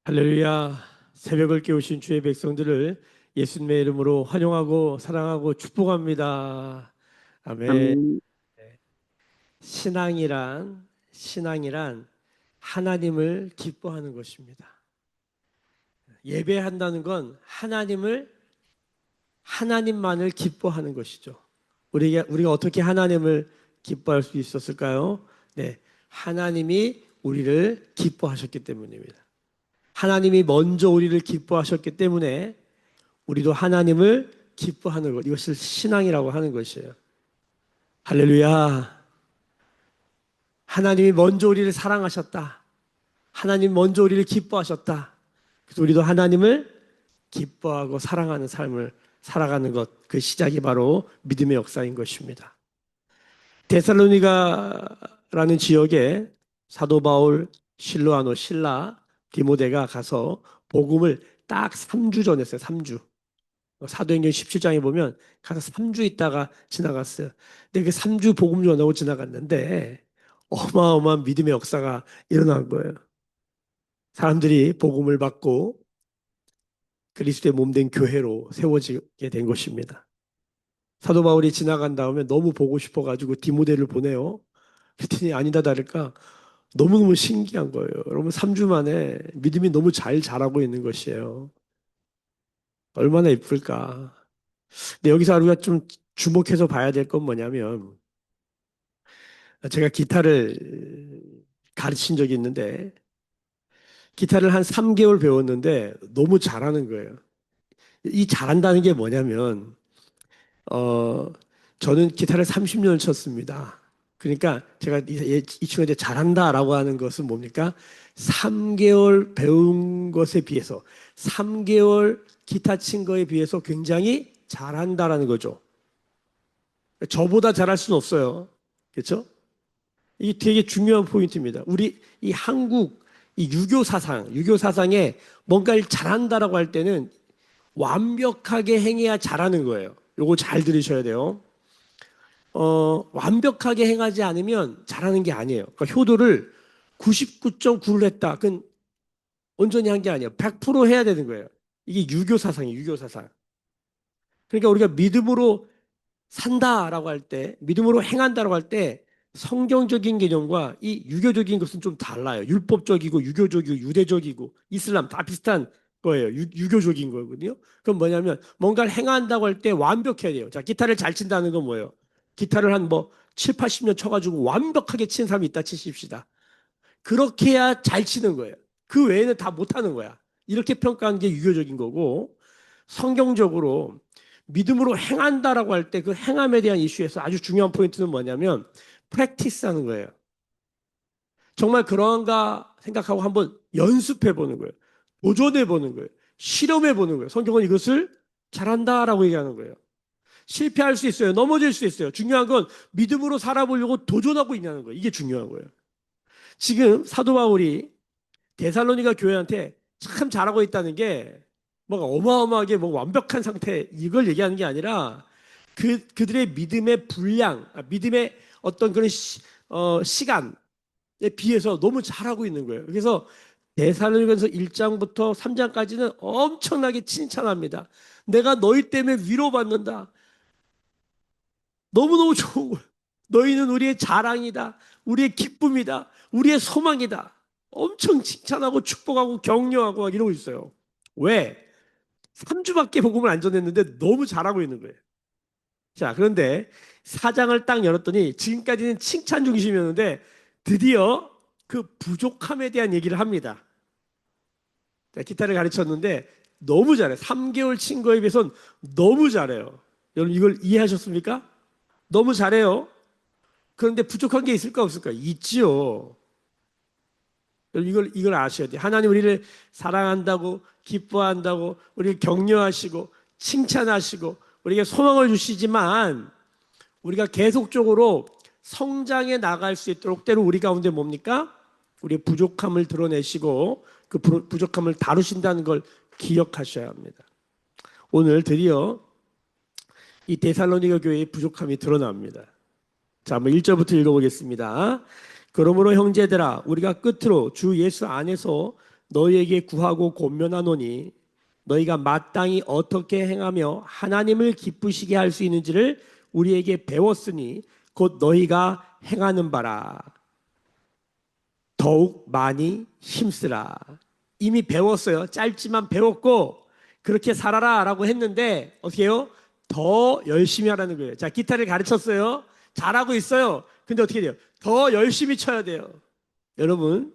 할렐루야. 새벽을 깨우신 주의 백성들을 예수님의 이름으로 환영하고 사랑하고 축복합니다. 아멘. 아멘. 신앙이란 하나님을 기뻐하는 것입니다. 예배한다는 건 하나님만을 기뻐하는 것이죠. 우리가 어떻게 하나님을 기뻐할 수 있었을까요? 네. 하나님이 우리를 기뻐하셨기 때문입니다. 하나님이 먼저 우리를 기뻐하셨기 때문에 우리도 하나님을 기뻐하는 것, 이것을 신앙이라고 하는 것이에요. 할렐루야. 하나님이 먼저 우리를 사랑하셨다. 하나님 먼저 우리를 기뻐하셨다. 그래서 우리도 하나님을 기뻐하고 사랑하는 삶을 살아가는 것, 그 시작이 바로 믿음의 역사인 것입니다. 데살로니가라는 지역에 사도 바울, 실로아노, 신라, 디모데가 가서 복음을 딱 3주 전했어요. 3주. 사도행전 17장에 보면 가서 3주 있다가 지나갔어요. 근데 그 3주 복음 전하고 지나갔는데 어마어마한 믿음의 역사가 일어난 거예요. 사람들이 복음을 받고 그리스도의 몸된 교회로 세워지게 된 것입니다. 사도 바울이 지나간 다음에 너무 보고 싶어가지고 디모데를 보내요. 그랬더니 아니다 다를까 너무너무 신기한 거예요. 여러분 3주 만에 믿음이 너무 잘 자라고 있는 것이에요. 얼마나 이쁠까. 근데 여기서 우리가 좀 주목해서 봐야 될 건 뭐냐면 제가 기타를 가르친 적이 있는데 기타를 한 3개월 배웠는데 너무 잘하는 거예요. 이 잘한다는 게 뭐냐면 어 저는 기타를 30년을 쳤습니다. 그러니까 제가 이 친구한테 잘한다라고 하는 것은 뭡니까? 3개월 배운 것에 비해서 3개월 기타 친 거에 비해서 굉장히 잘한다라는 거죠. 저보다 잘할 수는 없어요. 그렇죠? 이게 되게 중요한 포인트입니다. 우리 이 한국 이 유교 사상에 뭔가를 잘한다라고 할 때는 완벽하게 행해야 잘하는 거예요. 요거 잘 들으셔야 돼요. 완벽하게 행하지 않으면 잘하는 게 아니에요. 그러니까 효도를 99.9를 했다. 그건 온전히 한 게 아니에요. 100% 해야 되는 거예요. 이게 유교 사상이에요. 유교 사상. 그러니까 우리가 믿음으로 산다라고 할 때, 믿음으로 행한다라고 할 때 성경적인 개념과 이 유교적인 것은 좀 달라요. 율법적이고 유교적이고 유대적이고 이슬람 다 비슷한 거예요. 유교적인 거거든요. 그럼 뭐냐면 뭔가를 행한다고 할 때 완벽해야 돼요. 자, 기타를 잘 친다는 건 뭐예요? 기타를 한 뭐 7, 80년 쳐가지고 완벽하게 치는 사람이 있다 치십시다. 그렇게 해야 잘 치는 거예요. 그 외에는 다 못하는 거야. 이렇게 평가하는 게 유교적인 거고 성경적으로 믿음으로 행한다라고 할 때 그 행함에 대한 이슈에서 아주 중요한 포인트는 뭐냐면 프랙티스 하는 거예요. 정말 그런가 생각하고 한번 연습해 보는 거예요. 도전해 보는 거예요. 실험해 보는 거예요. 성경은 이것을 잘한다라고 얘기하는 거예요. 실패할 수 있어요. 넘어질 수 있어요. 중요한 건 믿음으로 살아보려고 도전하고 있냐는 거예요. 이게 중요한 거예요. 지금 사도 바울이 데살로니가 교회한테 참 잘하고 있다는 게 뭐가 어마어마하게 뭐 완벽한 상태 이걸 얘기하는 게 아니라 그들의 믿음의 분량, 믿음의 어떤 그런 시간에 비해서 너무 잘하고 있는 거예요. 그래서 데살로니가서 1장부터 3장까지는 엄청나게 칭찬합니다. 내가 너희 때문에 위로받는다. 너무너무 좋은 거예요. 너희는 우리의 자랑이다. 우리의 기쁨이다. 우리의 소망이다. 엄청 칭찬하고 축복하고 격려하고 막 이러고 있어요. 왜? 3주밖에 복음을 안 전했는데 너무 잘하고 있는 거예요. 자, 그런데 사장을 딱 열었더니 지금까지는 칭찬 중심이었는데 드디어 그 부족함에 대한 얘기를 합니다. 자, 기타를 가르쳤는데 너무 잘해요. 3개월 친 거에 비해서는 너무 잘해요. 여러분 이걸 이해하셨습니까? 너무 잘해요. 그런데 부족한 게 있을까 없을까? 있지요. 이걸 아셔야 돼요. 하나님 우리를 사랑한다고, 기뻐한다고, 우리를 격려하시고, 칭찬하시고, 우리에게 소망을 주시지만, 우리가 계속적으로 성장해 나갈 수 있도록 때로 우리 가운데 뭡니까? 우리의 부족함을 드러내시고, 그 부족함을 다루신다는 걸 기억하셔야 합니다. 오늘 드디어 이 데살로니가 교회의 부족함이 드러납니다. 자, 한번 1절부터 읽어보겠습니다. 그러므로 형제들아 우리가 끝으로 주 예수 안에서 너희에게 구하고 권면하노니 너희가 마땅히 어떻게 행하며 하나님을 기쁘시게 할 수 있는지를 우리에게 배웠으니 곧 너희가 행하는 바라. 더욱 많이 힘쓰라. 이미 배웠어요. 짧지만 배웠고 그렇게 살아라 라고 했는데 어떻게 해요? 더 열심히 하라는 거예요. 자, 기타를 가르쳤어요. 잘하고 있어요. 근데 어떻게 돼요? 더 열심히 쳐야 돼요. 여러분,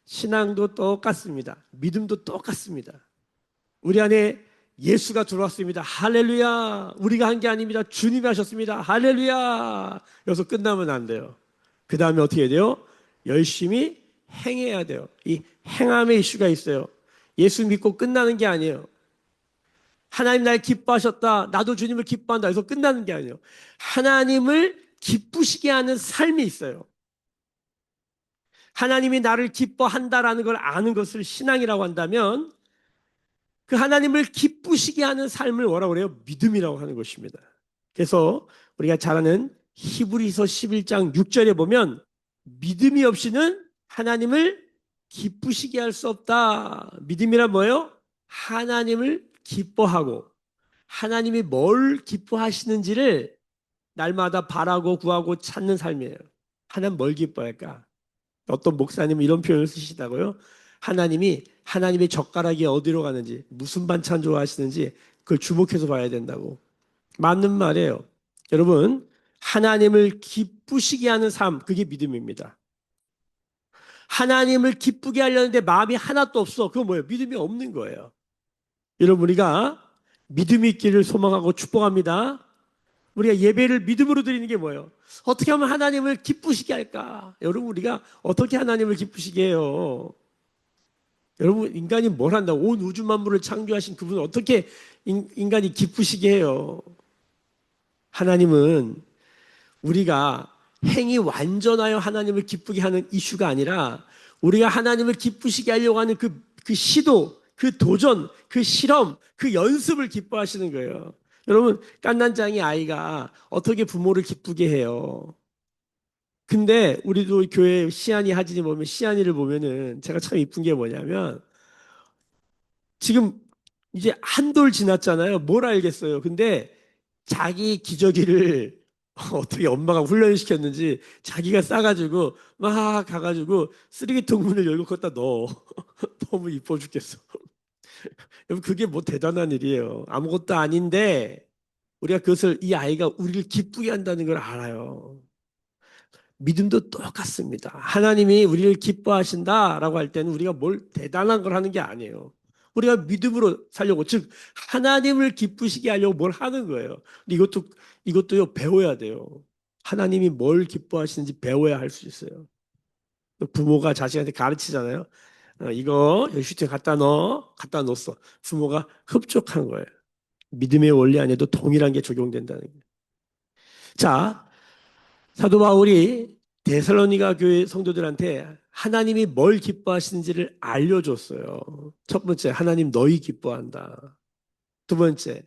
신앙도 똑같습니다. 믿음도 똑같습니다. 우리 안에 예수가 들어왔습니다. 할렐루야. 우리가 한 게 아닙니다. 주님이 하셨습니다. 할렐루야. 여기서 끝나면 안 돼요. 그 다음에 어떻게 해야 돼요? 열심히 행해야 돼요. 이 행함의 이슈가 있어요. 예수 믿고 끝나는 게 아니에요. 하나님 날 기뻐하셨다. 나도 주님을 기뻐한다. 해서 끝나는 게 아니에요. 하나님을 기쁘시게 하는 삶이 있어요. 하나님이 나를 기뻐한다라는 걸 아는 것을 신앙이라고 한다면 그 하나님을 기쁘시게 하는 삶을 뭐라고 그래요? 믿음이라고 하는 것입니다. 그래서 우리가 잘 아는 히브리서 11장 6절에 보면 믿음이 없이는 하나님을 기쁘시게 할 수 없다. 믿음이란 뭐예요? 하나님을 기뻐하고 하나님이 뭘 기뻐하시는지를 날마다 바라고 구하고 찾는 삶이에요. 하나님 뭘 기뻐할까? 어떤 목사님은 이런 표현을 쓰시다고요. 하나님의 젓가락이 어디로 가는지, 무슨 반찬 좋아하시는지 그걸 주목해서 봐야 된다고. 맞는 말이에요. 여러분, 하나님을 기쁘시게 하는 삶, 그게 믿음입니다. 하나님을 기쁘게 하려는데 마음이 하나도 없어. 그건 뭐예요? 믿음이 없는 거예요. 여러분, 우리가 믿음이 있기를 소망하고 축복합니다. 우리가 예배를 믿음으로 드리는 게 뭐예요? 어떻게 하면 하나님을 기쁘시게 할까? 여러분, 우리가 어떻게 하나님을 기쁘시게 해요? 여러분, 인간이 뭘 한다고? 온 우주 만물을 창조하신 그분을 어떻게 인간이 기쁘시게 해요? 하나님은 우리가 행이 완전하여 하나님을 기쁘게 하는 이슈가 아니라 우리가 하나님을 기쁘시게 하려고 하는 그 시도, 그 도전, 그 실험, 그 연습을 기뻐하시는 거예요. 여러분, 갓난장이 아이가 어떻게 부모를 기쁘게 해요? 근데 우리도 교회 시안이 하진이 보면 시안이를 보면은 제가 참 이쁜 게 뭐냐면 지금 이제 한 돌 지났잖아요. 뭘 알겠어요. 근데 자기 기저귀를 어떻게 엄마가 훈련시켰는지 자기가 싸가지고 막 가가지고 쓰레기통 문을 열고 걷다 넣어. 너무 이뻐 죽겠어. 여러분, 그게 뭐 대단한 일이에요. 아무것도 아닌데 우리가 그것을 이 아이가 우리를 기쁘게 한다는 걸 알아요. 믿음도 똑같습니다. 하나님이 우리를 기뻐하신다라고 할 때는 우리가 뭘 대단한 걸 하는 게 아니에요. 우리가 믿음으로 살려고, 즉 하나님을 기쁘시게 하려고 뭘 하는 거예요. 근데 이것도요 배워야 돼요. 하나님이 뭘 기뻐하시는지 배워야 할 수 있어요. 부모가 자식한테 가르치잖아요. 이거 여기 슈트에 갖다 놓았어. 부모가 흡족한 거예요. 믿음의 원리 안에도 동일한 게 적용된다는 거예요. 자, 사도 바울이 데살로니가 교회 성도들한테 하나님이 뭘 기뻐하시는지를 알려줬어요. 첫 번째, 하나님 너희 기뻐한다. 두 번째,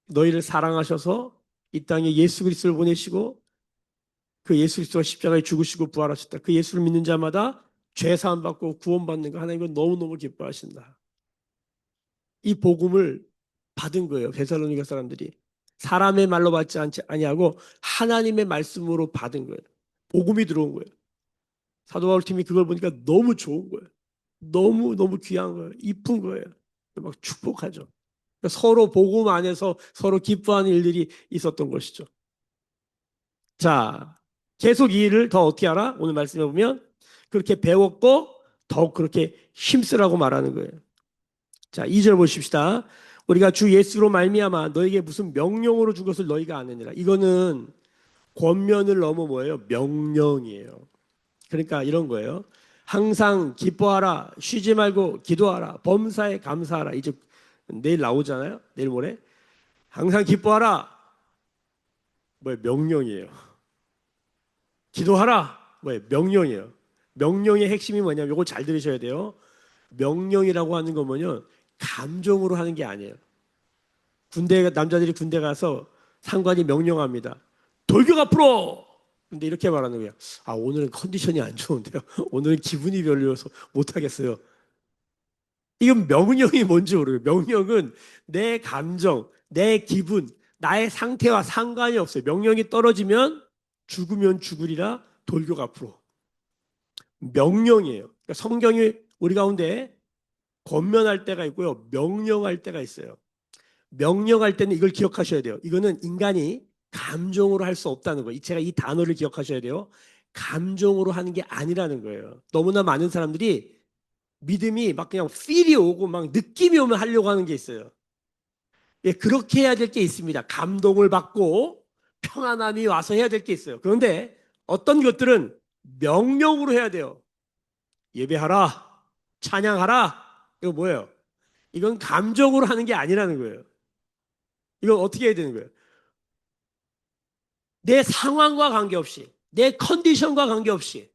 너희를 사랑하셔서 이 땅에 예수 그리스도를 보내시고 그 예수 그리스도가 십자가에 죽으시고 부활하셨다. 그 예수를 믿는 자마다 죄 사함 받고 구원받는 거 하나님은 너무너무 기뻐하신다. 이 복음을 받은 거예요. 데살로니가 사람들이. 사람의 말로 받지 아니하고 하나님의 말씀으로 받은 거예요. 복음이 들어온 거예요. 사도 바울 팀이 그걸 보니까 너무 좋은 거예요. 너무 귀한 거예요. 이쁜 거예요. 막 축복하죠. 그러니까 서로 복음 안에서 서로 기뻐하는 일들이 있었던 것이죠. 자, 계속 이 일을 더 어떻게 알아? 오늘 말씀해 보면 그렇게 배웠고 더욱 그렇게 힘쓰라고 말하는 거예요. 자, 2절 보십시다. 우리가 주 예수로 말미암아 너에게 무슨 명령으로 준 것을 너희가 아느니라. 이거는 권면을 넘어 뭐예요? 명령이에요. 그러니까 이런 거예요. 항상 기뻐하라, 쉬지 말고 기도하라, 범사에 감사하라. 이제 내일 나오잖아요. 내일 모레. 항상 기뻐하라. 뭐예요? 명령이에요. 기도하라. 뭐예요? 명령이에요. 명령의 핵심이 뭐냐면 이걸 잘 들으셔야 돼요. 명령이라고 하는 거면요. 감정으로 하는 게 아니에요. 남자들이 군대 가서 상관이 명령합니다. 돌격 앞으로! 근데 이렇게 말하는 거예요. 아, 오늘은 컨디션이 안 좋은데요. 오늘은 기분이 별로여서 못하겠어요. 이건 명령이 뭔지 모르요 명령은 내 감정, 내 기분, 나의 상태와 상관이 없어요. 명령이 떨어지면 죽으면 죽으리라 돌격 앞으로. 명령이에요. 그러니까 성경이 우리 가운데 권면할 때가 있고요. 명령할 때가 있어요. 명령할 때는 이걸 기억하셔야 돼요. 이거는 인간이 감정으로 할 수 없다는 거예요. 제가 이 단어를 기억하셔야 돼요. 감정으로 하는 게 아니라는 거예요. 너무나 많은 사람들이 믿음이 막 그냥 필이 오고 막 느낌이 오면 하려고 하는 게 있어요. 예, 그렇게 해야 될 게 있습니다. 감동을 받고 평안함이 와서 해야 될 게 있어요. 그런데 어떤 것들은 명령으로 해야 돼요. 예배하라, 찬양하라. 이거 뭐예요? 이건 감정으로 하는 게 아니라는 거예요. 이건 어떻게 해야 되는 거예요? 내 상황과 관계없이, 내 컨디션과 관계없이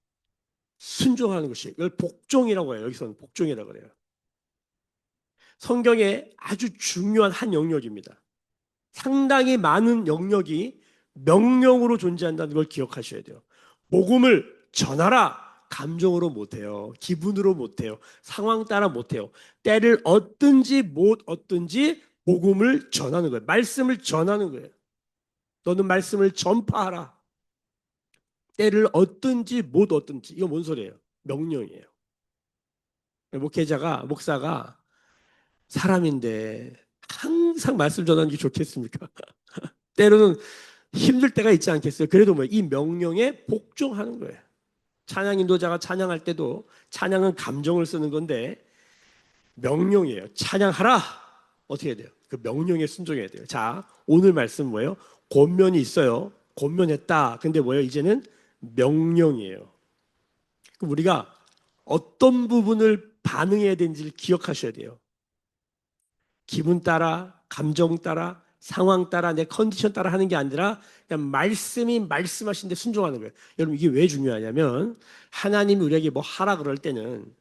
순종하는 것이 이걸 복종이라고 해요. 여기서는 복종이라고 그래요. 성경에 아주 중요한 한 영역입니다. 상당히 많은 영역이 명령으로 존재한다는 걸 기억하셔야 돼요. 복음을 전하라. 감정으로 못해요. 기분으로 못해요. 상황 따라 못해요. 때를 얻든지 못 얻든지 복음을 전하는 거예요. 말씀을 전하는 거예요. 너는 말씀을 전파하라. 때를 얻든지 못 얻든지. 이거 뭔 소리예요? 명령이에요. 목사가 사람인데 항상 말씀 전하는 게 좋겠습니까? 때로는 힘들 때가 있지 않겠어요? 그래도 뭐 이 명령에 복종하는 거예요. 찬양 인도자가 찬양할 때도 찬양은 감정을 쓰는 건데 명령이에요. 찬양하라. 어떻게 해야 돼요? 그 명령에 순종해야 돼요. 자, 오늘 말씀 뭐예요? 권면이 있어요. 권면했다. 근데 뭐예요? 이제는 명령이에요. 그럼 우리가 어떤 부분을 반응해야 되는지를 기억하셔야 돼요. 기분 따라, 감정 따라, 상황 따라, 내 컨디션 따라 하는 게 아니라 그냥 말씀이 말씀하신 데 순종하는 거예요. 여러분 이게 왜 중요하냐면 하나님이 우리에게 뭐 하라 그럴 때는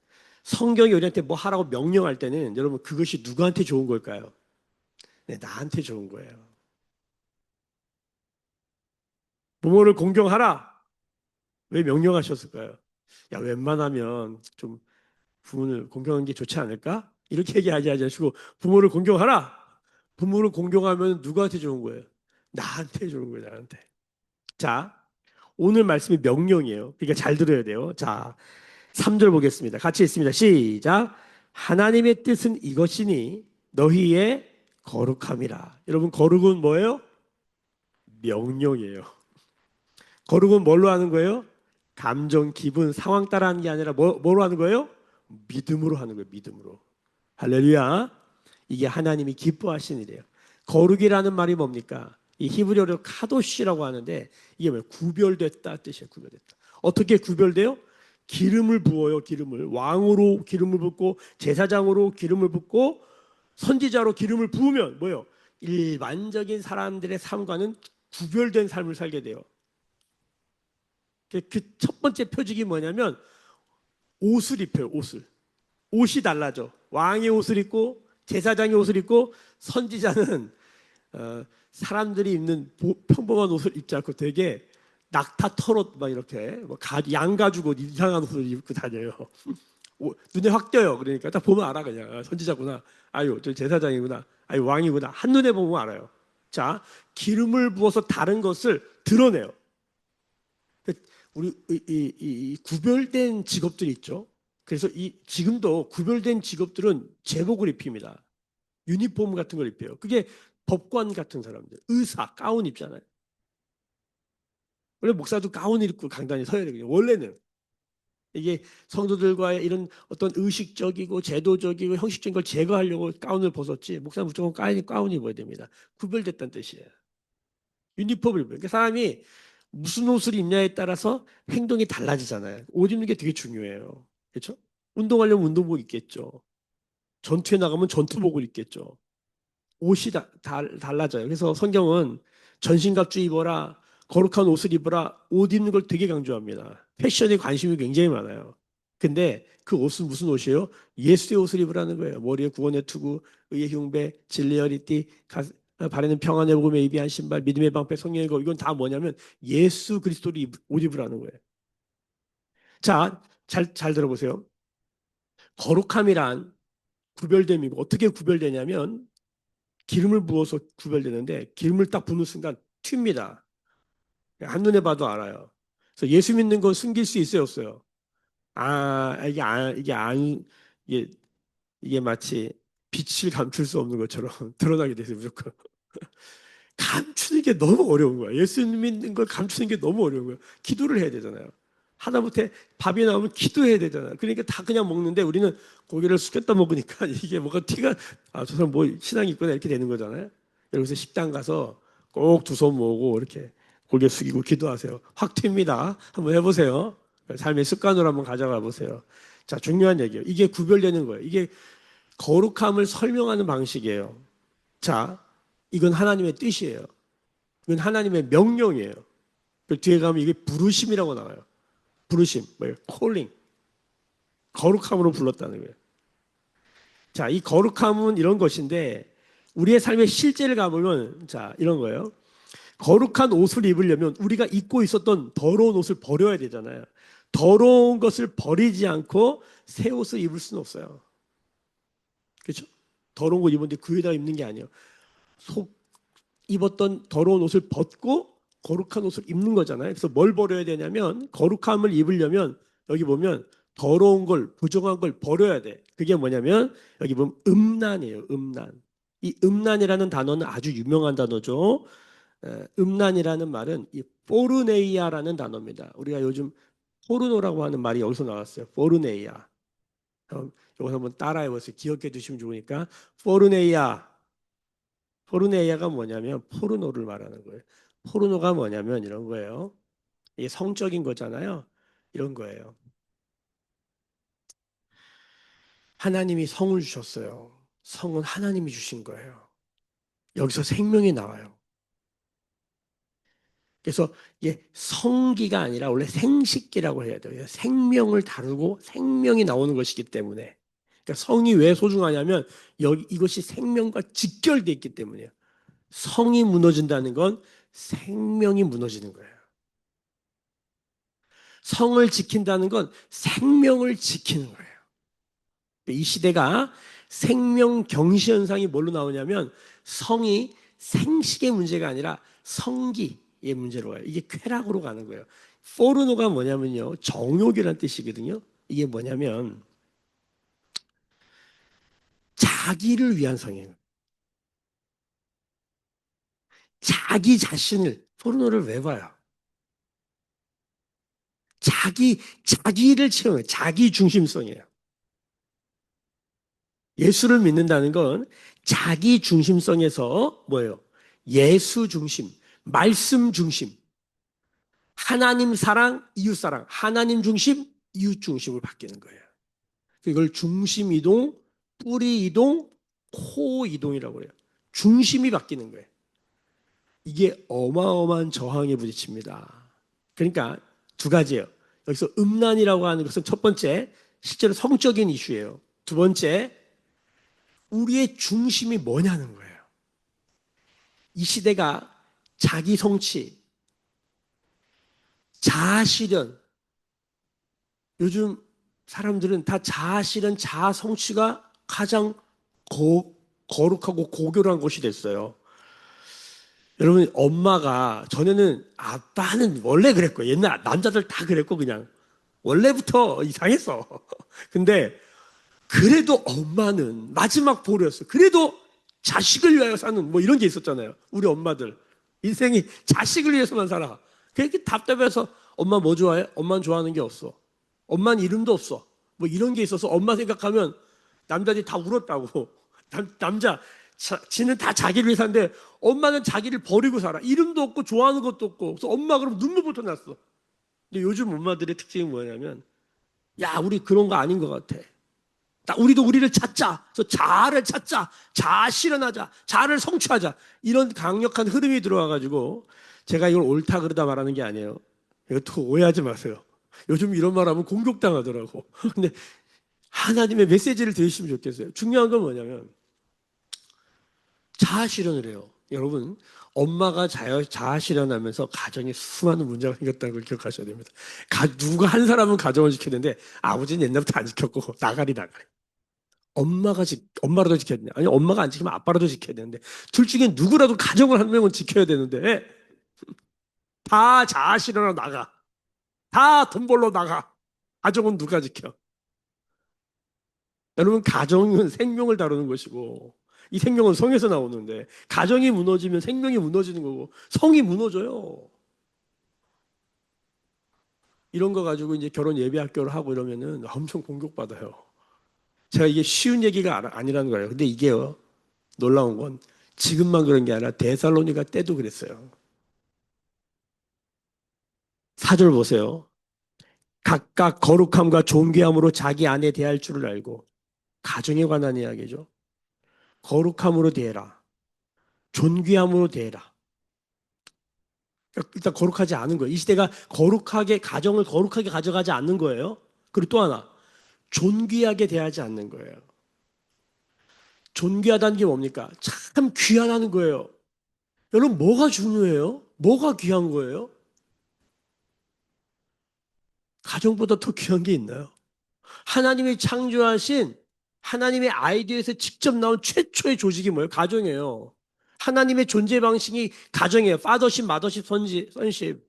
성경이 우리한테 뭐 하라고 명령할 때는 여러분 그것이 누구한테 좋은 걸까요? 네, 나한테 좋은 거예요. 부모를 공경하라. 왜 명령하셨을까요? 야, 웬만하면 좀 부모를 공경하는 게 좋지 않을까? 이렇게 얘기하지 마시고 부모를 공경하라. 부모를 공경하면 누구한테 좋은 거예요? 나한테 좋은 거예요, 나한테. 자, 오늘 말씀이 명령이에요. 그러니까 잘 들어야 돼요. 자, 3절 보겠습니다. 같이 있습니다. 시작. 하나님의 뜻은 이것이니 너희의 거룩함이라. 여러분, 거룩은 뭐예요? 명령이에요. 거룩은 뭘로 하는 거예요? 감정, 기분, 상황 따라 하는 게 아니라 뭐로 하는 거예요? 믿음으로 하는 거예요. 믿음으로. 할렐루야. 이게 하나님이 기뻐하시는 일이에요. 거룩이라는 말이 뭡니까? 이 히브리어로 카도시라고 하는데 이게 뭐 구별됐다 뜻이에요. 구별됐다. 어떻게 구별돼요? 기름을 부어요. 기름을 왕으로 기름을 붓고 제사장으로 기름을 붓고 선지자로 기름을 부으면 뭐예요? 일반적인 사람들의 삶과는 구별된 삶을 살게 돼요. 그 첫 번째 표적이 뭐냐면 옷을 입혀요. 옷이 달라져. 왕의 옷을 입고 제사장의 옷을 입고 선지자는 사람들이 입는 평범한 옷을 입지 않고 되게 낙타 털옷 막 이렇게 양 가지고 이상한 옷을 입고 다녀요. 눈에 확 띄어요. 그러니까 딱 보면 알아 그냥 선지자구나. 아유 저 제사장이구나. 아유 왕이구나. 한눈에 보면 알아요. 자 기름을 부어서 다른 것을 드러내요. 우리 이 구별된 직업들이 있죠. 그래서 이 지금도 구별된 직업들은 제복을 입힙니다. 유니폼 같은 걸 입혀요. 그게 법관 같은 사람들, 의사 가운 입잖아요. 원래 목사도 가운 입고 강단에 서야 되거든요. 원래는 이게 성도들과의 이런 어떤 의식적이고 제도적이고 형식적인 걸 제거하려고 가운을 벗었지. 목사 무조건 가운 입어야 됩니다. 구별됐다는 뜻이에요. 유니폼을 입어요. 그러니까 사람이 무슨 옷을 입냐에 따라서 행동이 달라지잖아요. 옷 입는 게 되게 중요해요. 그렇죠? 운동하려면 운동복 입겠죠. 전투에 나가면 전투복을 입겠죠. 옷이 달라져요. 그래서 성경은 전신갑주 입어라, 거룩한 옷을 입어라, 옷 입는 걸 되게 강조합니다. 패션에 관심이 굉장히 많아요. 근데 그 옷은 무슨 옷이에요? 예수의 옷을 입으라는 거예요. 머리에 구원의 투구, 의의 흉배, 진리의 허리띠, 발에는 평안의 복음에 예비한 신발, 믿음의 방패, 성령의 거 이건 다 뭐냐면 예수 그리스도를 옷 입으라는 거예요. 자, 잘 들어보세요. 거룩함이란 구별됨이고 어떻게 구별되냐면 기름을 부어서 구별되는데 기름을 딱 부는 순간 튑니다. 한눈에 봐도 알아요. 그래서 예수 믿는 건 숨길 수 있어요, 없어요? 이게 이게 마치 빛을 감출 수 없는 것처럼 드러나게 되세요, 무조건. 감추는 게 너무 어려운 거야. 예수 믿는 걸 감추는 게 너무 어려운 거야. 기도를 해야 되잖아요. 하다못해 밥이 나오면 기도해야 되잖아요. 그러니까 다 그냥 먹는데 우리는 고개를 숙였다 먹으니까 이게 뭐가 티가, 저 사람 뭐 신앙이 있구나 이렇게 되는 거잖아요. 여기서 식당 가서 꼭 두 손 모으고 이렇게 고개 숙이고 기도하세요. 확 튑니다. 한번 해보세요. 삶의 습관으로 한번 가져가 보세요. 자, 중요한 얘기예요. 이게 구별되는 거예요. 이게 거룩함을 설명하는 방식이에요. 자, 이건 하나님의 뜻이에요. 이건 하나님의 명령이에요. 그 뒤에 가면 이게 부르심이라고 나와요. 부르심, 뭐예요? 콜링. 거룩함으로 불렀다는 거예요. 자, 이 거룩함은 이런 것인데 우리의 삶의 실제를 가보면 자, 이런 거예요. 거룩한 옷을 입으려면 우리가 입고 있었던 더러운 옷을 버려야 되잖아요. 더러운 것을 버리지 않고 새 옷을 입을 수는 없어요. 그렇죠? 더러운 거 입었는데 그 위에다 입는 게 아니에요. 속 입었던 더러운 옷을 벗고 거룩한 옷을 입는 거잖아요. 그래서 뭘 버려야 되냐면 거룩함을 입으려면 여기 보면 더러운 걸, 부정한 걸 버려야 돼. 그게 뭐냐면 여기 보면 음란이에요. 음란. 이 음란이라는 단어는 아주 유명한 단어죠. 음란이라는 말은 이 포르네이아라는 단어입니다. 우리가 요즘 포르노라고 하는 말이 여기서 나왔어요. 포르네이아. 이거 한번 따라해 보세요. 기억해 두시면 좋으니까. 포르네이아. 포르네이아가 뭐냐면 포르노를 말하는 거예요. 포르노가 뭐냐면 이런 거예요. 이게 성적인 거잖아요. 이런 거예요. 하나님이 성을 주셨어요. 성은 하나님이 주신 거예요. 여기서 생명이 나와요. 그래서 이게 성기가 아니라 원래 생식기라고 해야 돼요. 생명을 다루고 생명이 나오는 것이기 때문에. 그러니까 성이 왜 소중하냐면 여기 이것이 생명과 직결되어 있기 때문이에요. 성이 무너진다는 건 생명이 무너지는 거예요. 성을 지킨다는 건 생명을 지키는 거예요. 이 시대가 생명 경시 현상이 뭘로 나오냐면 성이 생식의 문제가 아니라 성기의 문제로 가요. 이게 쾌락으로 가는 거예요. 포르노가 뭐냐면요. 정욕이라는 뜻이거든요. 이게 뭐냐면 자기를 위한 성이에요. 자기 자신을 포르노를 왜 봐요? 자기를 채우는 자기 중심성이에요. 예수를 믿는다는 건 자기 중심성에서 뭐예요? 예수 중심, 말씀 중심, 하나님 사랑, 이웃 사랑, 하나님 중심, 이웃 중심을 바뀌는 거예요. 이걸 중심 이동, 뿌리 이동, 코 이동이라고 해요. 중심이 바뀌는 거예요. 이게 어마어마한 저항에 부딪힙니다. 그러니까 두 가지예요. 여기서 음란이라고 하는 것은 첫 번째, 실제로 성적인 이슈예요. 두 번째, 우리의 중심이 뭐냐는 거예요. 이 시대가 자기 성취, 자아실현, 요즘 사람들은 다 자아실현, 자아성취가 가장 거룩하고 고결한 것이 됐어요. 여러분, 엄마가, 전에는 아빠는 원래 그랬고, 옛날 남자들 다 그랬고, 그냥. 원래부터 이상했어. 근데, 그래도 엄마는 마지막 보루였어. 그래도 자식을 위하여 사는 뭐 이런 게 있었잖아요. 우리 엄마들. 인생이 자식을 위해서만 살아. 그렇게 답답해서 엄마 뭐 좋아해? 엄마는 좋아하는 게 없어. 엄마는 이름도 없어. 뭐 이런 게 있어서 엄마 생각하면 남자들이 다 울었다고. 남자, 지는 다 자기를 위해 사는데 엄마는 자기를 버리고 살아. 이름도 없고 좋아하는 것도 없고. 그래서 엄마 그럼 눈물부터 났어. 근데 요즘 엄마들의 특징이 뭐냐면 야, 우리 그런 거 아닌 것 같아. 우리도 우리를 찾자. 그래서 자아를 찾자. 자아 실현하자. 자아를 성취하자. 이런 강력한 흐름이 들어와가지고 제가 이걸 옳다 그러다 말하는 게 아니에요. 이것도 오해하지 마세요. 요즘 이런 말하면 공격당하더라고. 근데 하나님의 메시지를 들으시면 좋겠어요. 중요한 건 뭐냐면 자아 실현을 해요. 여러분, 엄마가 자아 실현하면서 가정에 수많은 문제가 생겼다는 걸 기억하셔야 됩니다. 누가 한 사람은 가정을 지켰는데 아버지는 옛날부터 안 지켰고 나가리. 엄마라도 지켜야 되냐? 아니, 엄마가 안 지키면 아빠라도 지켜야 되는데, 둘 중에 누구라도 가정을 한 명은 지켜야 되는데, 다 자아실현으로 나가. 다 돈 벌러 나가. 가정은 누가 지켜? 여러분, 가정은 생명을 다루는 것이고, 이 생명은 성에서 나오는데, 가정이 무너지면 생명이 무너지는 거고, 성이 무너져요. 이런 거 가지고 이제 결혼 예비 학교를 하고 이러면은 엄청 공격받아요. 제가 이게 쉬운 얘기가 아니라는 거예요. 근데 이게요, 놀라운 건 지금만 그런 게 아니라 데살로니가 때도 그랬어요. 4절 보세요. 각각 거룩함과 존귀함으로 자기 아내 대할 줄을 알고, 가정에 관한 이야기죠. 거룩함으로 대해라. 존귀함으로 대해라. 그러니까 일단 거룩하지 않은 거예요. 이 시대가 가정을 거룩하게 가져가지 않는 거예요. 그리고 또 하나, 존귀하게 대하지 않는 거예요. 존귀하다는 게 뭡니까? 참 귀하다는 거예요. 여러분, 뭐가 중요해요? 뭐가 귀한 거예요? 가정보다 더 귀한 게 있나요? 하나님이 창조하신 하나님의 아이디어에서 직접 나온 최초의 조직이 뭐예요? 가정이에요. 하나님의 존재 방식이 가정이에요. 파더십, 마더십, 선십.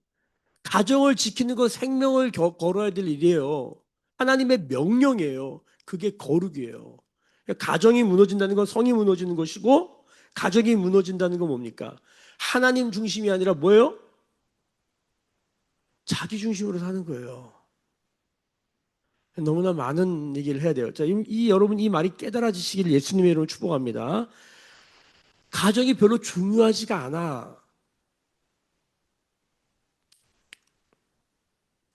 가정을 지키는 거 생명을 걸어야 될 일이에요. 하나님의 명령이에요. 그게 거룩이에요. 그러니까 가정이 무너진다는 건 성이 무너지는 것이고, 가정이 무너진다는 건 뭡니까? 하나님 중심이 아니라 뭐예요? 자기 중심으로 사는 거예요. 너무나 많은 얘기를 해야 돼요. 자, 여러분 이 말이 깨달아지시길 예수님의 이름으로 축복합니다. 가정이 별로 중요하지가 않아.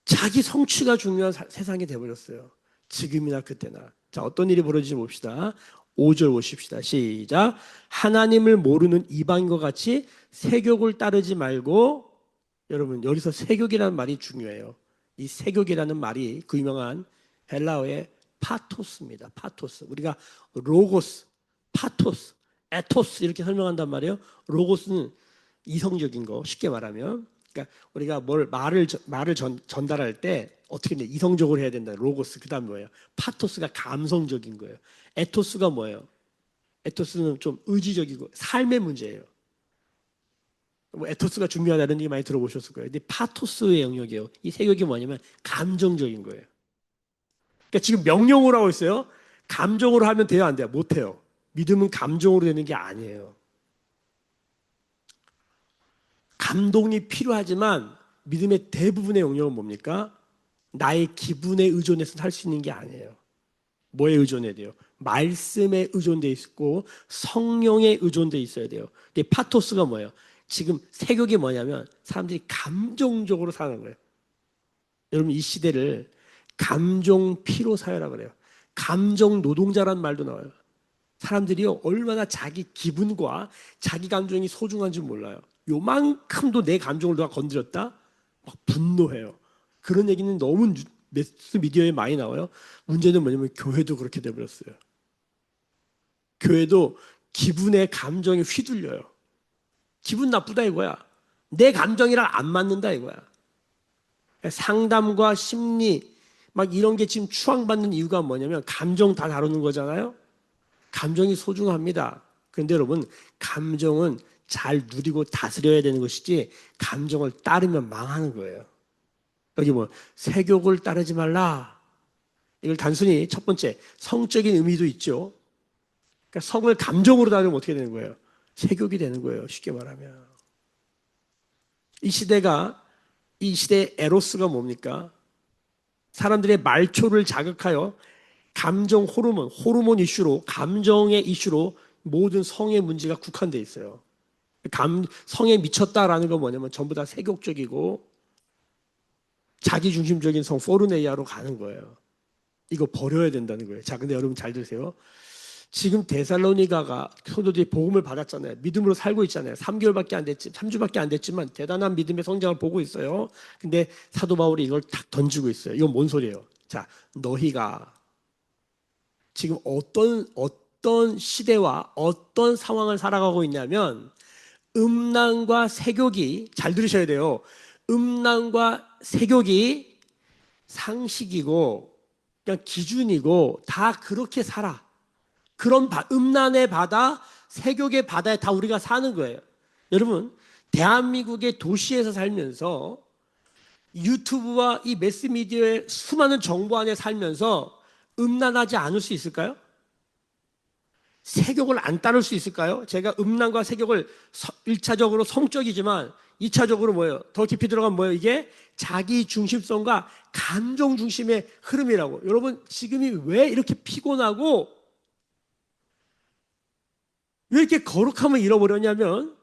자기 성취가 중요한 세상이 돼버렸어요. 지금이나 그때나. 자, 어떤 일이 벌어지지 봅시다. 5절 보십시다. 시작. 하나님을 모르는 이방인과 같이 세욕을 따르지 말고, 여러분 여기서 세욕이라는 말이 중요해요. 이 세욕이라는 말이 그 유명한 헬라어의 파토스입니다. 파토스. 우리가 로고스, 파토스, 에토스 이렇게 설명한단 말이에요. 로고스는 이성적인 거, 쉽게 말하면. 그러니까 우리가 말을 전달할 때 어떻게 이성적으로 해야 된다. 로고스. 그다음 뭐예요? 파토스가 감성적인 거예요. 에토스가 뭐예요? 에토스는 좀 의지적이고 삶의 문제예요. 뭐 에토스가 중요하다는 얘기 많이 들어보셨을 거예요. 근데 파토스의 영역이에요. 이 세격이 뭐냐면 감정적인 거예요. 그러니까 지금 명령으로 하고 있어요. 감정으로 하면 돼요, 안 돼요? 못 해요. 믿음은 감정으로 되는 게 아니에요. 감동이 필요하지만 믿음의 대부분의 영역은 뭡니까? 나의 기분에 의존해서 살 수 있는 게 아니에요. 뭐에 의존해야 돼요? 말씀에 의존돼 있고 성령에 의존돼 있어야 돼요. 근데 파토스가 뭐예요? 지금 세격이 뭐냐면 사람들이 감정적으로 사는 거예요. 여러분 이 시대를 감정 피로 사회라 그래요. 감정 노동자란 말도 나와요. 사람들이요 얼마나 자기 기분과 자기 감정이 소중한지 몰라요. 요만큼도 내 감정을 누가 건드렸다? 막 분노해요. 그런 얘기는 너무 매스 미디어에 많이 나와요. 문제는 뭐냐면 교회도 그렇게 돼버렸어요. 교회도 기분에 감정에 휘둘려요. 기분 나쁘다 이거야. 내 감정이랑 안 맞는다 이거야. 상담과 심리 막 이런 게 지금 추앙받는 이유가 뭐냐면 감정 다 다루는 거잖아요. 감정이 소중합니다. 그런데 여러분 감정은 잘 누리고 다스려야 되는 것이지 감정을 따르면 망하는 거예요. 여기 뭐 세욕을 따르지 말라. 이걸 단순히 첫 번째 성적인 의미도 있죠. 그러니까 성을 감정으로 다루면 어떻게 되는 거예요? 세욕이 되는 거예요. 쉽게 말하면. 이 시대가 이 시대의 에로스가 뭡니까? 사람들의 말초를 자극하여 감정 호르몬 이슈로 감정의 이슈로 모든 성의 문제가 국한돼 있어요. 성에 미쳤다라는 건 뭐냐면 전부 다 세욕적이고 자기중심적인 성 포르네이아로 가는 거예요. 이거 버려야 된다는 거예요. 자, 근데 여러분 잘 들으세요. 지금 데살로니가가 성도들이 복음을 받았잖아요. 믿음으로 살고 있잖아요. 3개월밖에 안 됐지, 3주밖에 안 됐지만 대단한 믿음의 성장을 보고 있어요. 근데 사도 바울이 이걸 탁 던지고 있어요. 이건 뭔 소리예요? 자, 너희가 지금 어떤 시대와 어떤 상황을 살아가고 있냐면 음란과 세욕이 잘 들으셔야 돼요. 음란과 세욕이 상식이고 그냥 기준이고 다 그렇게 살아. 그런 음란의 바다, 세욕의 바다에 다 우리가 사는 거예요. 여러분, 대한민국의 도시에서 살면서 유튜브와 이 매스미디어의 수많은 정보 안에 살면서 음란하지 않을 수 있을까요? 세욕을 안 따를 수 있을까요? 제가 음란과 세욕을 1차적으로 성적이지만 2차적으로 뭐예요? 더 깊이 들어가면 뭐예요? 이게 자기 중심성과 감정 중심의 흐름이라고. 여러분, 지금이 왜 이렇게 피곤하고 왜 이렇게 거룩함을 잃어버렸냐면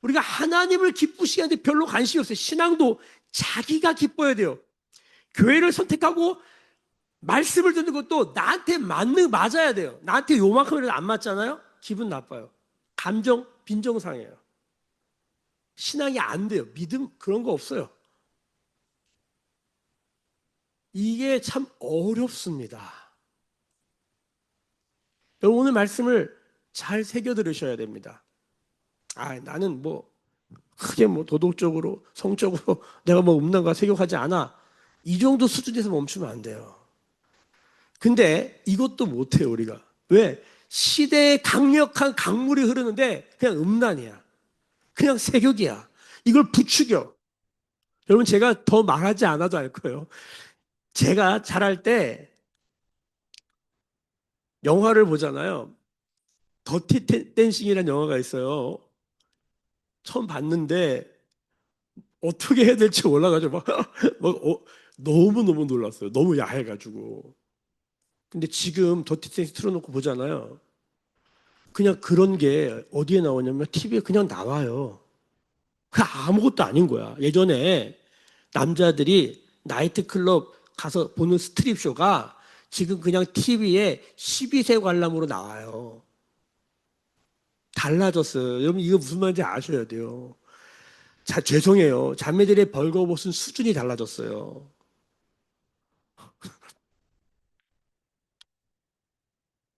우리가 하나님을 기쁘시게 하는데 별로 관심이 없어요. 신앙도 자기가 기뻐야 돼요. 교회를 선택하고 말씀을 듣는 것도 나한테 맞아야 돼요. 나한테 요만큼이라도 안 맞잖아요? 기분 나빠요. 감정 빈정상해요. 신앙이 안 돼요. 믿음 그런 거 없어요. 이게 참 어렵습니다. 여러분 오늘 말씀을 잘 새겨 들으셔야 됩니다. 나는 뭐 크게 뭐 도덕적으로 성적으로 내가 뭐 음란과 세욕하지 않아. 이 정도 수준에서 멈추면 안 돼요. 근데 이것도 못해요 우리가. 왜? 시대의 강력한 강물이 흐르는데 그냥 음란이야. 그냥 세욕이야. 이걸 부추겨. 여러분 제가 더 말하지 않아도 알 거예요. 제가 자랄 때 영화를 보잖아요. 더티 댄싱이라는 영화가 있어요. 처음 봤는데 어떻게 해야 될지 몰라가지고 막 너무너무 놀랐어요. 너무 야해가지고. 근데 지금 더티 댄싱 틀어놓고 보잖아요. 그냥 그런 게 어디에 나오냐면 TV에 그냥 나와요. 그 아무것도 아닌 거야. 예전에 남자들이 나이트클럽 가서 보는 스트립쇼가 지금 그냥 TV에 12세 관람으로 나와요. 달라졌어요. 여러분 이거 무슨 말인지 아셔야 돼요. 죄송해요. 자매들의 벌거벗은 수준이 달라졌어요.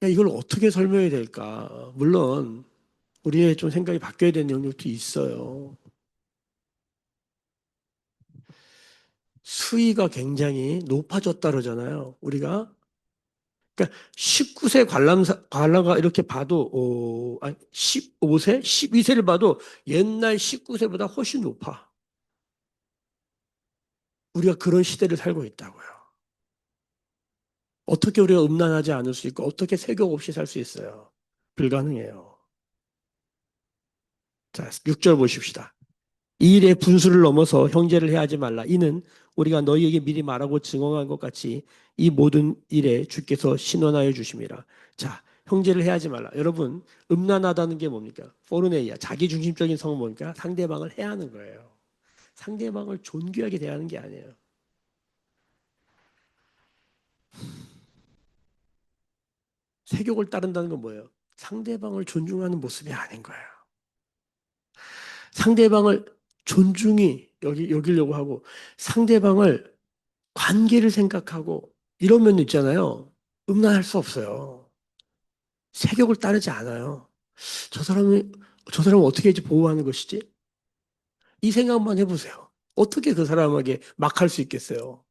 이걸 어떻게 설명해야 될까? 물론 우리의 좀 생각이 바뀌어야 되는 영역도 있어요. 수위가 굉장히 높아졌다 그러잖아요. 우리가 그러니까 19세 관람가 이렇게 봐도 15세, 12세를 봐도 옛날 19세보다 훨씬 높아. 우리가 그런 시대를 살고 있다고요. 어떻게 우리가 음란하지 않을 수 있고 어떻게 세격 없이 살 수 있어요? 불가능해요. 자, 6절 보십시다. 이 일의 분수를 넘어서 형제를 해하지 말라. 이는 우리가 너희에게 미리 말하고 증언한 것 같이 이 모든 일에 주께서 신원하여 주심이라. 자, 형제를 해하지 말라. 여러분, 음란하다는 게 뭡니까? 포르네이아, 자기중심적인 성은 뭡니까? 상대방을 해하는 거예요. 상대방을 존귀하게 대하는 게 아니에요. 세욕을 따른다는 건 뭐예요? 상대방을 존중하는 모습이 아닌 거예요. 상대방을 존중히 여기려고 하고 상대방을 관계를 생각하고 이러면 있잖아요. 음란할 수 없어요. 세격을 따르지 않아요. 저 사람이 저 사람을 어떻게 이제 보호하는 것이지? 이 생각만 해보세요. 어떻게 그 사람에게 막 할 수 있겠어요?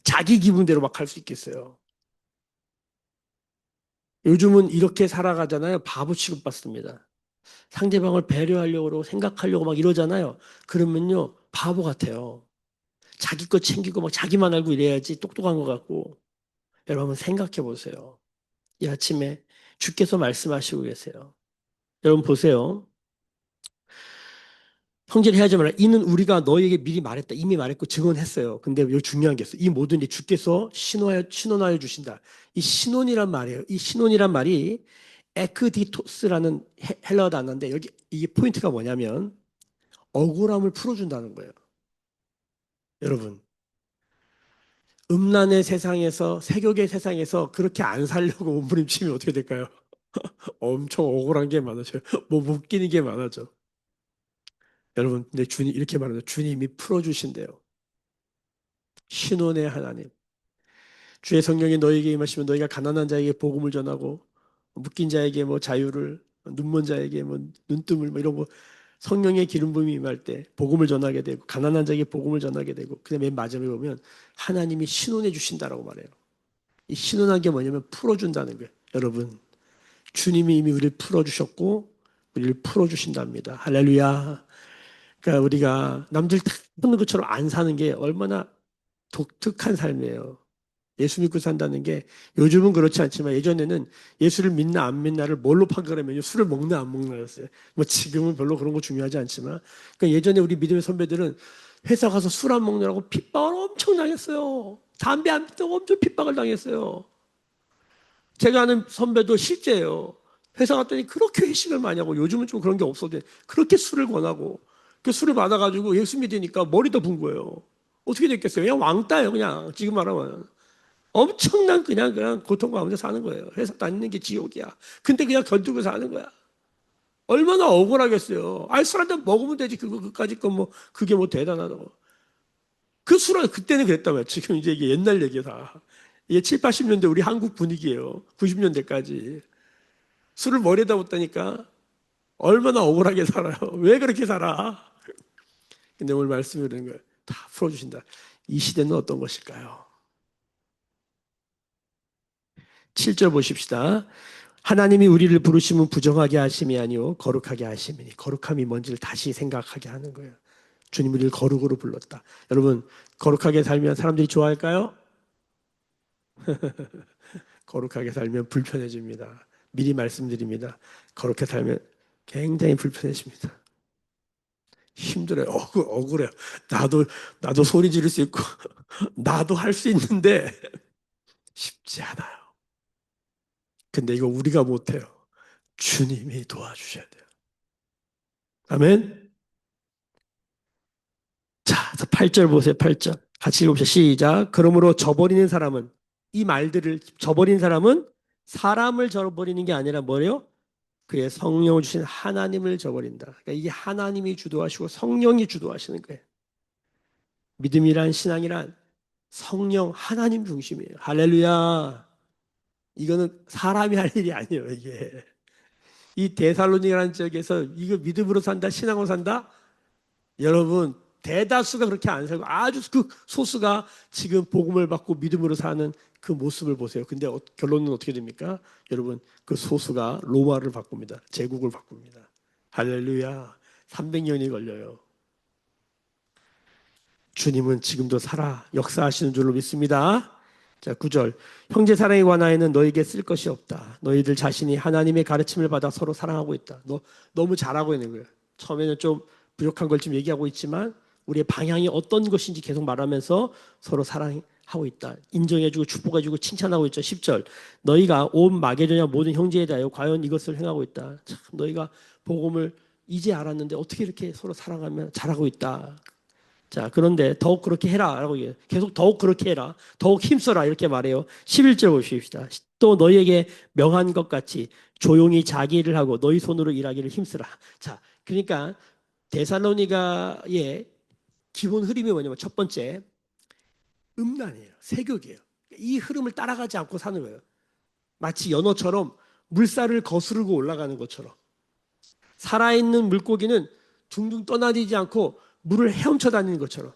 자기 기분대로 막 할 수 있겠어요? 요즘은 이렇게 살아가잖아요. 바보 취급받습니다. 상대방을 배려하려고 그러고 생각하려고 막 이러잖아요. 그러면요, 바보 같아요. 자기 것 챙기고 막 자기만 알고 이래야지 똑똑한 것 같고. 여러분 생각해 보세요. 이 아침에 주께서 말씀하시고 계세요. 여러분 보세요. 형제를 해야지 말라. 이는 우리가 너에게 미리 말했다. 이미 말했고 증언했어요. 근데 여기 중요한 게 있어요. 이 모든 일 주께서 신원하여 주신다. 이 신원이란 말이에요. 이 신원이란 말이 에크디토스라는 헬러 단어인데 여기 이게 포인트가 뭐냐면 억울함을 풀어준다는 거예요. 여러분 음란의 세상에서 세욕의 세상에서 그렇게 안 살려고 몸부림치면 어떻게 될까요? 엄청 억울한 게 많아져요. 뭐 묶이는 게 많아져. 여러분, 근데 주님 이렇게 말하죠. 주님이 풀어주신대요. 신원의 하나님. 주의 성령이 너에게 임하시면 너희가 가난한 자에게 복음을 전하고 묶인 자에게 뭐 자유를 눈먼 자에게 뭐 눈뜸을 뭐 이런 거 성령의 기름 부음이 임할 때 복음을 전하게 되고 가난한 자에게 복음을 전하게 되고 그다음에 맨 마지막에 보면 하나님이 신원해 주신다라고 말해요. 이 신원한 게 뭐냐면 풀어준다는 거예요. 여러분 주님이 이미 우리를 풀어주셨고 우리를 풀어주신답니다. 할렐루야. 그러니까 우리가 남들 다 사는 것처럼 안 사는 게 얼마나 독특한 삶이에요. 예수 믿고 산다는 게 요즘은 그렇지 않지만 예전에는 예수를 믿나 안 믿나를 뭘로 판가르면요 술을 먹나 안 먹나였어요. 뭐 지금은 별로 그런 거 중요하지 않지만 그러니까 예전에 우리 믿음의 선배들은 회사 가서 술 안 먹느라고 핍박을 엄청 당했어요. 담배 안 피다고 엄청 핍박을 당했어요. 제가 아는 선배도 실제예요. 회사 갔더니 그렇게 회식을 많이 하고 요즘은 좀 그런 게 없어도 그렇게 술을 권하고 그 술을 받아가지고 예수 믿으니까 머리도 분 거예요. 어떻게 됐겠어요? 그냥 왕따예요. 그냥 지금 말하면. 엄청난 그냥 고통 가운데 사는 거예요. 회사 다니는 게 지옥이야. 근데 그냥 견디고 사는 거야. 얼마나 억울하겠어요. 알 술 한 잔 먹으면 되지. 그까짓 건 뭐, 그게 뭐 대단하다고. 그 술은 그때는 그랬다고요. 지금 이제 이게 옛날 얘기야 다. 이게 7, 80년대 우리 한국 분위기예요. 90년대까지. 술을 머리에다 붓다니까 얼마나 억울하게 살아요. 왜 그렇게 살아? 근데 오늘 말씀이 그런 거예요. 다 풀어주신다. 이 시대는 어떤 것일까요? 7절 보십시다. 하나님이 우리를 부르심은 부정하게 하심이 아니요 거룩하게 하심이니 거룩함이 뭔지를 다시 생각하게 하는 거예요. 주님 우리를 거룩으로 불렀다. 여러분 거룩하게 살면 사람들이 좋아할까요? 거룩하게 살면 불편해집니다. 미리 말씀드립니다. 거룩하게 살면 굉장히 불편해집니다. 힘들어요. 억울해요. 나도 소리 지를 수 있고 나도 할 수 있는데 쉽지 않아요. 근데 이거 우리가 못해요. 주님이 도와주셔야 돼요. 아멘. 자, 8절 보세요. 8절. 같이 읽어봅시다. 시작. 그러므로 저버리는 사람은 이 말들을 저버리는 사람은 사람을 저버리는 게 아니라 뭐래요? 그의 성령을 주신 하나님을 저버린다. 그러니까 이게 하나님이 주도하시고 성령이 주도하시는 거예요. 믿음이란 신앙이란 성령 하나님 중심이에요. 할렐루야. 이거는 사람이 할 일이 아니에요, 이게. 이 데살로니가라는 지역에서 이거 믿음으로 산다, 신앙으로 산다? 여러분, 대다수가 그렇게 안 살고 아주 그 소수가 지금 복음을 받고 믿음으로 사는 그 모습을 보세요. 근데 결론은 어떻게 됩니까? 여러분, 그 소수가 로마를 바꿉니다. 제국을 바꿉니다. 할렐루야. 300년이 걸려요. 주님은 지금도 살아 역사하시는 줄로 믿습니다. 자, 9절. 형제 사랑에 관하여는 너에게 쓸 것이 없다. 너희들 자신이 하나님의 가르침을 받아 서로 사랑하고 있다. 너무 잘하고 있는 거예요. 처음에는 좀 부족한 걸 지금 얘기하고 있지만 우리의 방향이 어떤 것인지 계속 말하면서 서로 사랑하고 있다. 인정해주고 축복해주고 칭찬하고 있죠. 10절. 너희가 온 마게도냐 모든 형제에 대하여 과연 이것을 행하고 있다. 참 너희가 복음을 이제 알았는데 어떻게 이렇게 서로 사랑하며 잘하고 있다. 자, 그런데 더욱 그렇게 해라. 라고 얘기해요. 계속 더욱 그렇게 해라. 더욱 힘써라. 이렇게 말해요. 11절 보십시다. 또 너희에게 명한 것 같이 조용히 자기 일을 하고 너희 손으로 일하기를 힘쓰라. 자, 그러니까 데살로니가의 기본 흐름이 뭐냐면 첫 번째, 음란이에요. 세욕이에요. 이 흐름을 따라가지 않고 사는 거예요. 마치 연어처럼 물살을 거스르고 올라가는 것처럼. 살아있는 물고기는 둥둥 떠나지지 않고 물을 헤엄쳐 다니는 것처럼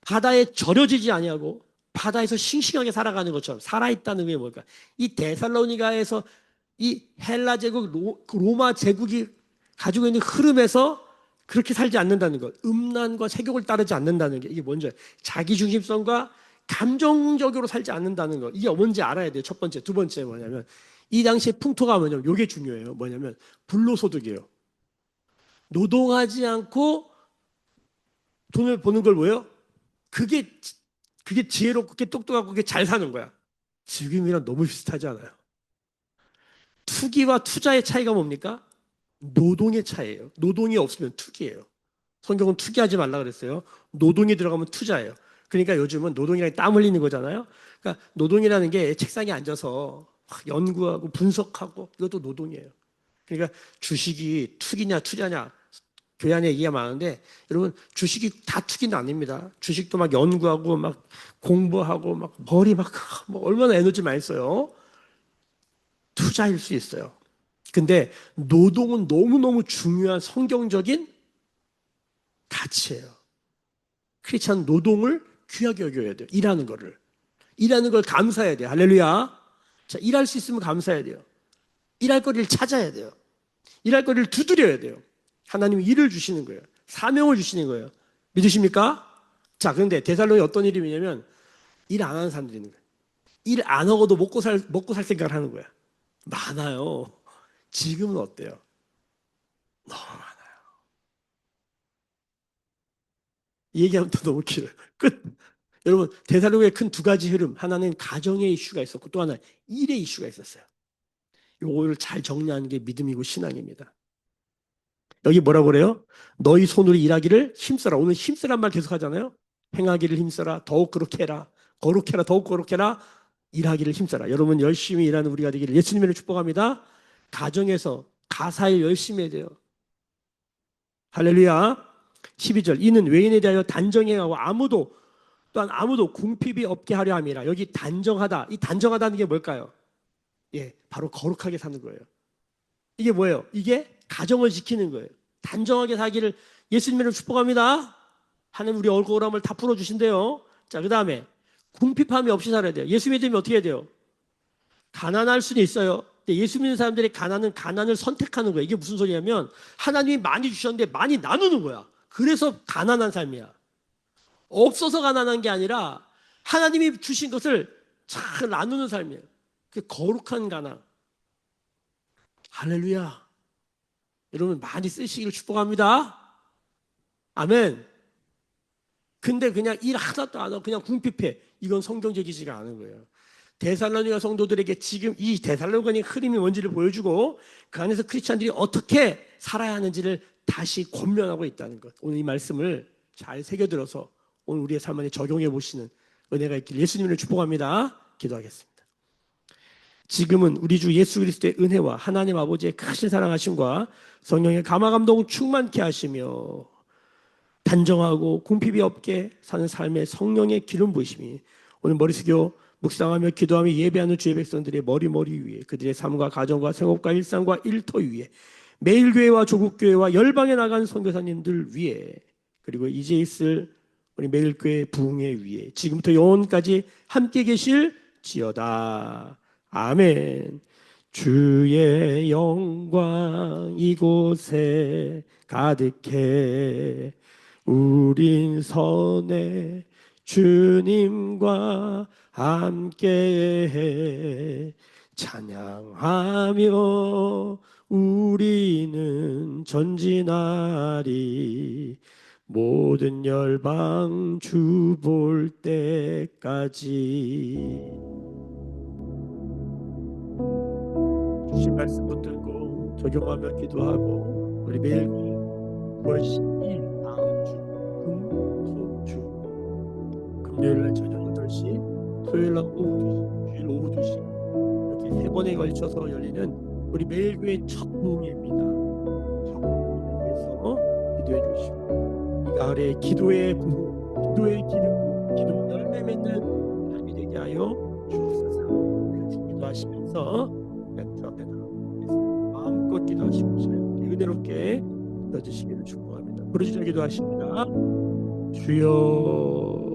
바다에 절여지지 아니하고 바다에서 싱싱하게 살아가는 것처럼 살아있다는 게 뭘까? 이 데살로니가에서 이 헬라 제국, 로마 제국이 가지고 있는 흐름에서 그렇게 살지 않는다는 것. 음란과 세욕을 따르지 않는다는 게 이게 뭔지 자기중심성과 감정적으로 살지 않는다는 것. 이게 뭔지 알아야 돼요. 첫 번째. 두 번째 뭐냐면 이 당시에 풍토가 뭐냐면 이게 중요해요. 뭐냐면 불로소득이에요. 노동하지 않고 돈을 버는 걸 뭐예요? 그게 그게 지혜롭고 그게 똑똑하고 그게 잘 사는 거야. 지금이랑 너무 비슷하지 않아요? 투기와 투자의 차이가 뭡니까? 노동의 차이예요. 노동이 없으면 투기예요. 성경은 투기하지 말라 그랬어요. 노동이 들어가면 투자예요. 그러니까 요즘은 노동이랑 땀 흘리는 거잖아요. 그러니까 노동이라는 게 책상에 앉아서 연구하고 분석하고 이것도 노동이에요. 그러니까 주식이 투기냐 투자냐 교회 안에 얘기가 많은데 여러분 주식이 다 투기는 아닙니다. 주식도 막 연구하고 막 공부하고 막 머리 막뭐 얼마나 에너지 많이 써요. 투자일 수 있어요. 근데 노동은 너무너무 중요한 성경적인 가치예요. 크리스찬 노동을 귀하게 여겨야 돼요. 일하는 거를. 일하는 걸 감사해야 돼요. 할렐루야. 자, 일할 수 있으면 감사해야 돼요. 일할 거리를 찾아야 돼요. 일할 거리를 두드려야 돼요. 하나님이 일을 주시는 거예요. 사명을 주시는 거예요. 믿으십니까? 자, 그런데 데살로니가 어떤 이름이냐면 일 안 하는 사람들이 있는 거예요. 일 안 하고도 먹고 살 생각을 하는 거야. 많아요. 지금은 어때요? 너무 많아요. 이 얘기하면 또 너무 길어요. 끝. 여러분, 데살로니가의 큰 두 가지 흐름. 하나는 가정의 이슈가 있었고 또 하나 일의 이슈가 있었어요. 요거를 잘 정리하는 게 믿음이고 신앙입니다. 여기 뭐라고 그래요? 너희 손으로 일하기를 힘써라. 오늘 힘쓰란 말 계속 하잖아요. 행하기를 힘써라. 더욱 그렇게 해라. 거룩해라. 더욱 거룩해라. 일하기를 힘써라. 여러분 열심히 일하는 우리가 되기를 예수님을 축복합니다. 가정에서 가사일 열심히 해야 돼요. 할렐루야. 12절 이는 외인에 대하여 단정해하고 또한 아무도 궁핍이 없게 하려 함이라. 여기 단정하다. 이 단정하다는 게 뭘까요? 예, 바로 거룩하게 사는 거예요. 이게 뭐예요? 이게 가정을 지키는 거예요. 단정하게 살기를 예수님으로 축복합니다. 하나님 우리 억울함을 다 풀어주신대요. 자, 그 다음에 궁핍함이 없이 살아야 돼요. 예수 믿으면 어떻게 해야 돼요? 가난할 수는 있어요. 근데 예수 믿는 사람들이 가난을 선택하는 거예요. 이게 무슨 소리냐면 하나님이 많이 주셨는데 많이 나누는 거야. 그래서 가난한 삶이야. 없어서 가난한 게 아니라 하나님이 주신 것을 잘 나누는 삶이에요. 그 거룩한 가난. 할렐루야. 여러분 많이 쓰시기를 축복합니다. 아멘. 근데 그냥 일 하나도 안 하고 그냥 궁핍해. 이건 성경적이지가 않은 거예요. 데살로니가 성도들에게 지금 이 데살로니가 흐름이 뭔지를 보여주고 그 안에서 크리스찬들이 어떻게 살아야 하는지를 다시 권면하고 있다는 것. 오늘 이 말씀을 잘 새겨들어서 오늘 우리의 삶 안에 적용해 보시는 은혜가 있길 예수님을 축복합니다. 기도하겠습니다. 지금은 우리 주 예수 그리스도의 은혜와 하나님 아버지의 크신 사랑하심과 성령의 감화감동 충만케 하시며 단정하고 궁핍이 없게 사는 삶의 성령의 기름 부으심이 오늘 머리숙여 묵상하며 기도하며 예배하는 주의 백성들의 머리 위에 그들의 삶과 가정과 생업과 일상과 일터 위에 매일교회와 조국교회와 열방에 나간 선교사님들 위에 그리고 이제 있을 우리 매일교회 부흥회 위에 지금부터 영원까지 함께 계실지어다. 아멘. 주의 영광 이곳에 가득해 우린 선해 주님과 함께해 찬양하며 우리는 전진하리 모든 열방 주 볼 때까지. 주신 말씀 붙들고 적용하며 기도하고 우리 매일 9월 10일 다음 주 금토주 금요일날 저녁 8시 토요일날 오후 2시 주일 오후 2시 이렇게 3번에 걸쳐서 열리는 우리 매일교회 첫 부흥회입니다. 첫 부흥회를 위해서 기도해 주시고 이 가을에 기도의 부흥, 기도의 기름, 기도 열매 맺는 삶이 되게 하여 주옵소서. 같이 기도하시면서 주 앞에 나아가겠습니다. 마음껏 기도하시고 은혜롭게 넣어주시기를 축복합니다. 부르짖어 기도하십니다. 주여